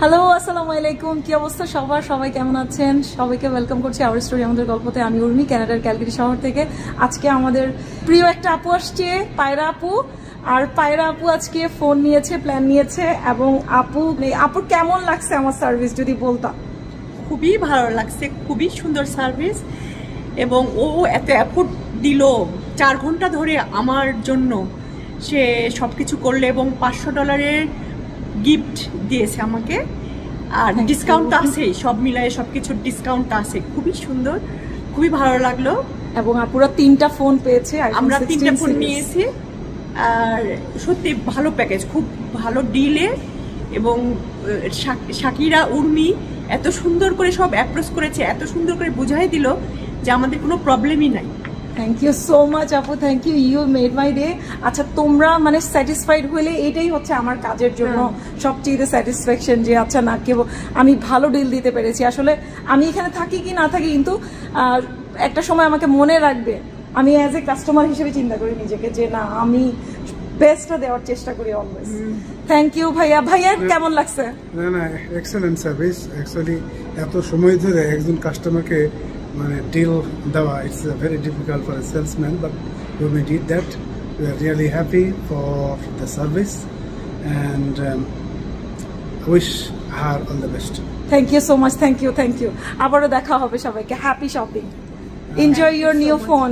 Hello, আসসালামু আলাইকুম। কি অবস্থা সবার? সবাই কেমন আছেন? সবাইকে ওয়েলকাম করছি আওয়ার স্টোরি আমাদের গল্পতে। আমি উর্মি, কানাডার ক্যালগারি শহর থেকে। আজকে আমাদের প্রিয় একটা আপু আসছে, পায়রা আপু। আর পায়রা আপু আজকে ফোন নিয়েছে, প্ল্যান নিয়েছে। এবং আপুর কেমন লাগছে আমার সার্ভিস যদি বলতাম? খুবই ভালো লাগছে, খুবই সুন্দর সার্ভিস। এবং ও এত এফোর্ট দিল 4 ঘন্টা ধরে আমার জন্য, সে সব কিছু করলো এবং $500 গিফট দিয়েছে আমাকে। আর ডিসকাউন্ট আছে, সব মিলায়ে সব কিছুর ডিসকাউন্ট আছে। খুবই সুন্দর, খুবই ভালো লাগলো। এবং আপুরা 3টা ফোন পেয়েছে, আমরা 3টা ফোন নিয়েছি। আর সত্যি ভালো প্যাকেজ, খুব ভালো ডিলে। এবং শাকিরা, উর্মি এত সুন্দর করে সব অ্যাপ্রোচ করেছে, এত সুন্দর করে বুঝাই দিল যে আমাদের কোনো প্রবলেমই নাই। থ্যাংক ইউ সো মাচ আপু, thank you, you made my day. আচ্ছা, তোমরা মানে স্যাটিসফাইড হলে এটাই হচ্ছে আমার কাজের জন্য সবচেয়ে স্যাটিসফ্যাকশন, যে আচ্ছা না কেবল আমি ভালো ডিল দিতে পেরেছি। আসলে আমি এখানে থাকি কি না থাকি, কিন্তু একটা সময় আমাকে মনে রাখবে, আমি অ্যাজ এ কাস্টমার হিসেবে চিন্তা করি নিজেকে, যে না আমি বেস্টটা দেওয়ার চেষ্টা করি অলওয়েজ। থ্যাংক ইউ ভাইয়া। ভাইয়া কেমন লাগছে? না না, এক্সেলেন্ট সার্ভিস। অ্যাকচুয়ালি এত সময় ধরে একজন কাস্টমারকে মানে ডিল দেওয়া, it's very difficult for a salesman, but we did that. We are really happy for the service and wish her all the best. Thank you so much, thank you, thank you. আবারও দেখা হবে সবাইকে। Happy shopping, enjoy your new phone.